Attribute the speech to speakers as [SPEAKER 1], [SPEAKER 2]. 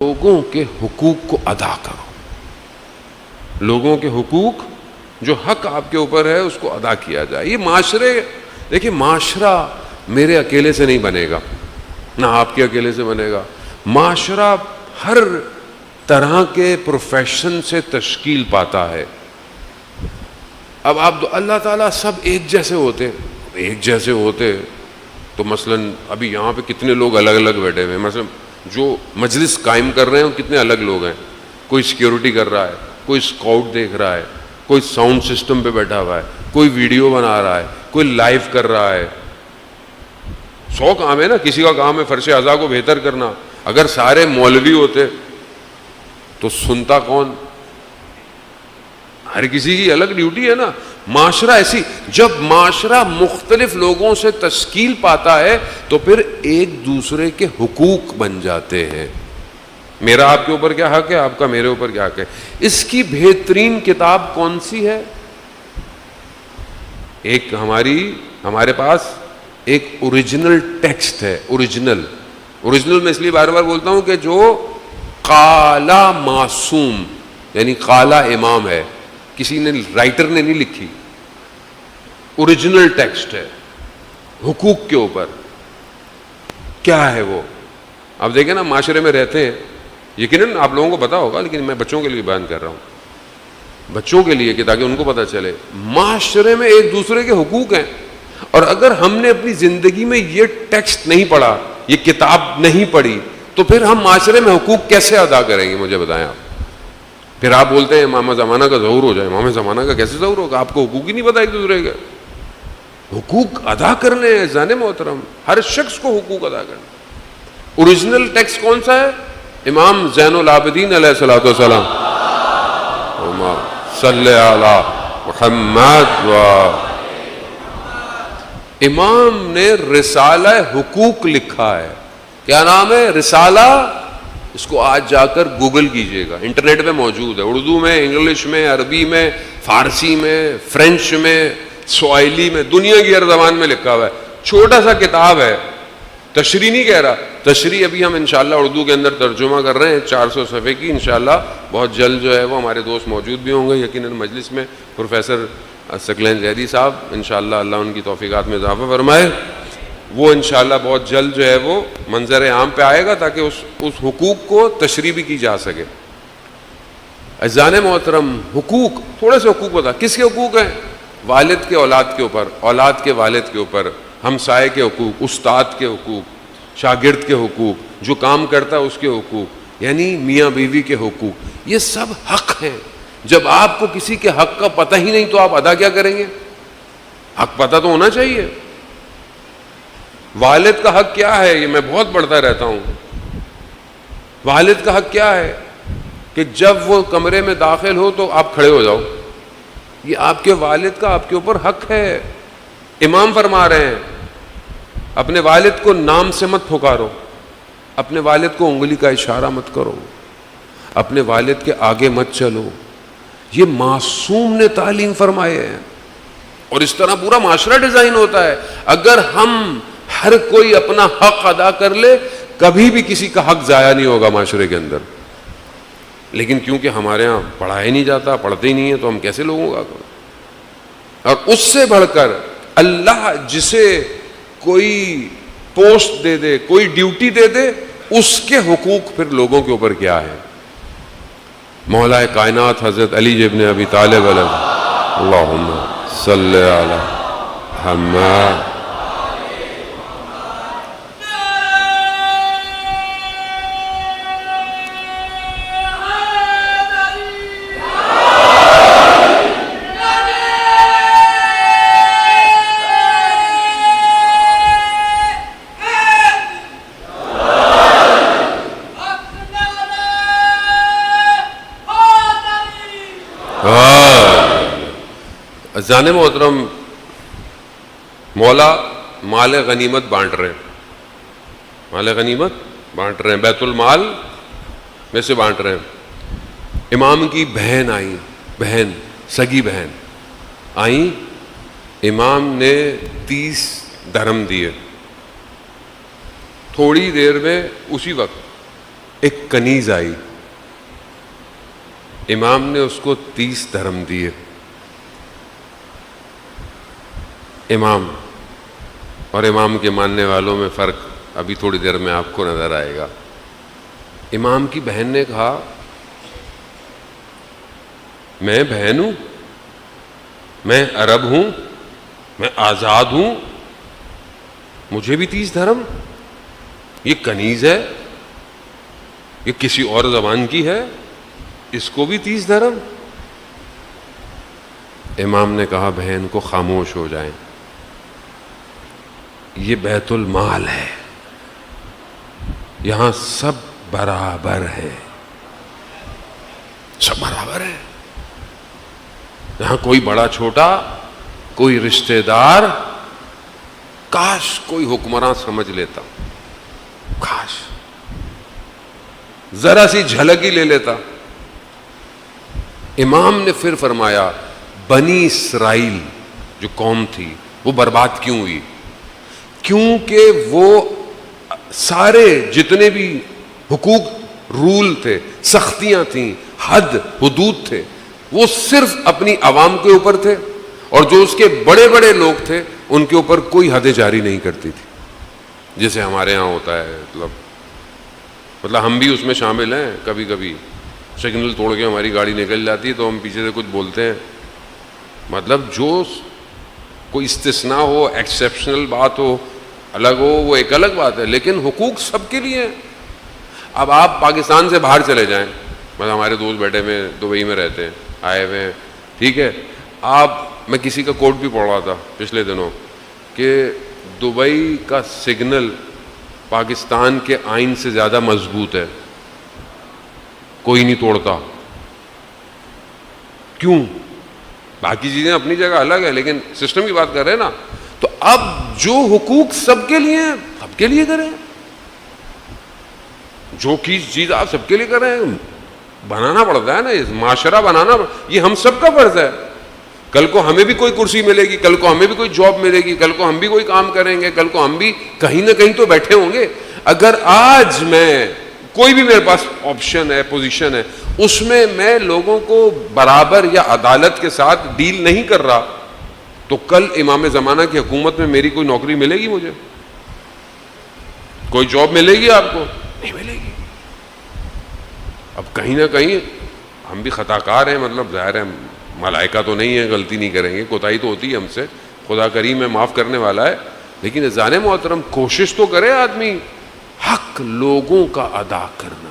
[SPEAKER 1] لوگوں کے حقوق کو ادا کرو. لوگوں کے حقوق جو حق آپ کے اوپر ہے اس کو ادا کیا جائے. یہ معاشرے دیکھیں، معاشرہ میرے اکیلے سے نہیں بنے گا، نہ آپ کے اکیلے سے بنے گا. معاشرہ ہر طرح کے پروفیشن سے تشکیل پاتا ہے. اب آپ اللہ تعالیٰ سب ایک جیسے ہوتے تو مثلاً ابھی یہاں پہ کتنے لوگ الگ الگ بیٹھے ہوئے ہیں. مثلاً جو مجلس قائم کر رہے ہیں وہ کتنے الگ لوگ ہیں. کوئی سیکیورٹی کر رہا ہے، کوئی اسکاؤٹ دیکھ رہا ہے، کوئی ساؤنڈ سسٹم پہ بیٹھا ہوا ہے، کوئی ویڈیو بنا رہا ہے، کوئی لائیو کر رہا ہے. 100 کام ہے نا. کسی کا کام ہے فرش اعضاء کو بہتر کرنا. اگر سارے مولوی ہوتے تو سنتا کون؟ ہر کسی کی الگ ڈیوٹی ہے نا. معاشرہ ایسی، جب معاشرہ مختلف لوگوں سے تشکیل پاتا ہے تو پھر ایک دوسرے کے حقوق بن جاتے ہیں. میرا آپ کے اوپر کیا حق ہے، آپ کا میرے اوپر کیا حق ہے. اس کی بہترین کتاب کون سی ہے؟ ایک ہمارے پاس ایک اوریجنل ٹیکسٹ ہے. اوریجنل میں اس لیے بار بار بولتا ہوں کہ جو قالا معصوم یعنی قالا امام ہے، کسی نے رائٹر نے نہیں لکھی. اوریجنل ٹیکسٹ ہے حقوق کے اوپر. کیا ہے وہ؟ آپ دیکھیں نا، معاشرے میں رہتے ہیں، یقیناً آپ لوگوں کو پتا ہوگا، لیکن میں بچوں کے لیے بیان کر رہا ہوں، بچوں کے لیے کہ تاکہ ان کو پتا چلے. معاشرے میں ایک دوسرے کے حقوق ہیں، اور اگر ہم نے اپنی زندگی میں یہ ٹیکسٹ نہیں پڑھا، یہ کتاب نہیں پڑھی، تو پھر ہم معاشرے میں حقوق کیسے ادا کریں گے؟ مجھے بتائیں آپ. پھر آپ بولتے ہیں امام زمانہ کا ظہور ہو جائے. امام زمانہ کا کیسے ظہور ہوگا؟ آپ کو حقوق ہی نہیں پتا ایک دوسرے کے. حقوق ادا کرنے ہیں عزیزان محترم، ہر شخص کو حقوق ادا کرنے. اوریجنل ٹیکسٹ کون سا ہے؟ امام زین العابدین علیہ الصلوۃ والسلام. صلی علی محمد. امام نے رسالہ حقوق لکھا ہے. کیا نام ہے؟ رسالہ. اس کو آج جا کر گوگل کیجئے گا، انٹرنیٹ پہ موجود ہے. اردو میں، انگلش میں، عربی میں، فارسی میں، فرینچ میں، سواحلی میں، دنیا کی ہر زبان میں لکھا ہوا ہے. چھوٹا سا کتاب ہے. تشریح نہیں کہہ رہا، تشریح ابھی ہم انشاءاللہ اردو کے اندر ترجمہ کر رہے ہیں 400 صفحے کی. انشاءاللہ بہت جلد جو ہے وہ ہمارے دوست موجود بھی ہوں گے یقیناً مجلس میں. پروفیسر ثقلین زیدی صاحب، انشاءاللہ اللہ ان کی توفیقات میں اضافہ فرمائے. وہ انشاءاللہ بہت جلد جو ہے وہ منظر عام پہ آئے گا تاکہ اس حقوق کو تشریح بھی کی جا سکے. عزیزان محترم، حقوق، تھوڑے سے حقوق بتا. کس کے حقوق ہیں؟ والد کے اولاد کے اوپر، اولاد کے والد کے اوپر، ہمسائے کے حقوق، استاد کے حقوق، شاگرد کے حقوق، جو کام کرتا ہے اس کے حقوق، یعنی میاں بیوی کے حقوق. یہ سب حق ہیں. جب آپ کو کسی کے حق کا پتہ ہی نہیں تو آپ ادا کیا کریں گے؟ حق پتہ تو ہونا چاہیے. والد کا حق کیا ہے؟ یہ میں بہت پڑھتا رہتا ہوں. والد کا حق کیا ہے؟ کہ جب وہ کمرے میں داخل ہو تو آپ کھڑے ہو جاؤ. یہ آپ کے والد کا آپ کے اوپر حق ہے. امام فرما رہے ہیں اپنے والد کو نام سے مت پکارو، اپنے والد کو انگلی کا اشارہ مت کرو، اپنے والد کے آگے مت چلو. یہ معصوم نے تعلیم فرمائے ہیں. اور اس طرح پورا معاشرہ ڈیزائن ہوتا ہے. اگر ہم ہر کوئی اپنا حق ادا کر لے، کبھی بھی کسی کا حق ضائع نہیں ہوگا معاشرے کے اندر. لیکن کیونکہ ہمارے ہاں پڑھا ہی نہیں جاتا، پڑھتے ہی نہیں ہیں، تو ہم کیسے لوگوں کا کریں؟ اور اس سے بڑھ کر اللہ جسے کوئی پوسٹ دے دے، کوئی ڈیوٹی دے دے، اس کے حقوق پھر لوگوں کے اوپر کیا ہے؟ مولا کائنات حضرت علی ابن ابی طالب علیہ اللہم صلی علی محمد. جانے محترم، مولا مال غنیمت بانٹ رہے ہیں، مال غنیمت بانٹ رہے ہیں، بیت المال میں سے بانٹ رہے ہیں. امام کی بہن آئیں، بہن سگی بہن آئیں، امام نے 30 درہم دیے. تھوڑی دیر میں اسی وقت ایک کنیز آئی, امام نے اس کو 30 درہم دیے. امام اور امام کے ماننے والوں میں فرق ابھی تھوڑی دیر میں آپ کو نظر آئے گا. امام کی بہن نے کہا میں بہن ہوں, میں عرب ہوں, میں آزاد ہوں, مجھے بھی 30 درہم؟ یہ کنیز ہے, یہ کسی اور زبان کی ہے, اس کو بھی 30 درہم؟ امام نے کہا بہن کو خاموش ہو جائیں, یہ بیت المال ہے, یہاں سب برابر ہے, سب برابر ہے, یہاں کوئی بڑا چھوٹا, کوئی رشتہ دار, کاش کوئی حکمراں سمجھ لیتا, کاش ذرا سی جھلک ہی لے لیتا. امام نے پھر فرمایا بنی اسرائیل جو قوم تھی وہ برباد کیوں ہوئی؟ کیونکہ وہ سارے جتنے بھی حقوق رول تھے, سختیاں تھیں, حد حدود تھے, وہ صرف اپنی عوام کے اوپر تھے, اور جو اس کے بڑے بڑے لوگ تھے ان کے اوپر کوئی حدیں جاری نہیں کرتی تھی, جیسے ہمارے ہاں ہوتا ہے. مطلب ہم بھی اس میں شامل ہیں, کبھی کبھی سگنل توڑ کے ہماری گاڑی نکل جاتی ہے تو ہم پیچھے سے کچھ بولتے ہیں. مطلب جو کوئی استثناء ہو, ایکسیپشنل بات ہو, الگ ہو, وہ ایک الگ بات ہے, لیکن حقوق سب کے لیے ہیں. اب آپ پاکستان سے باہر چلے جائیں, مطلب ہمارے دوست بیٹھے میں دبئی میں رہتے ہیں, آئے ہوئے ہیں, ٹھیک ہے, میں کسی کا کوٹ بھی پڑھ رہا تھا پچھلے دنوں کہ دبئی کا سگنل پاکستان کے آئین سے زیادہ مضبوط ہے, کوئی نہیں توڑتا. کیوں؟ باقی چیزیں اپنی جگہ الگ ہے, لیکن سسٹم کی بات کر رہے ہیں نا. تو اب جو حقوق سب کے لیے ہیں سب کے لیے کریں, جو چیز آپ سب کے لیے کریں. بنانا پڑتا ہے نا, معاشرہ بنانا, یہ ہم سب کا فرض ہے. کل کو ہمیں بھی کوئی کرسی ملے گی, کل کو ہمیں بھی کوئی جاب ملے گی, کل کو ہم بھی کوئی کام کریں گے, کل کو ہم بھی کہیں نہ کہیں تو بیٹھے ہوں گے. اگر آج میں کوئی بھی میرے پاس آپشن ہے, پوزیشن ہے, اس میں لوگوں کو برابر یا عدالت کے ساتھ ڈیل نہیں کر رہا, تو کل امام زمانہ کی حکومت میں میری کوئی نوکری ملے گی؟ مجھے کوئی جاب ملے گی؟ آپ کو نہیں ملے گی. اب کہیں نہ کہیں ہم بھی خطا کار ہیں, مطلب ظاہر ہے ملائکہ تو نہیں ہے, غلطی نہیں کریں گے, کوتاہی تو ہوتی ہے ہم سے, خدا کریم ہے, معاف کرنے والا ہے. لیکن ذان محترم کوشش تو کرے آدمی حق لوگوں کا ادا کرنا.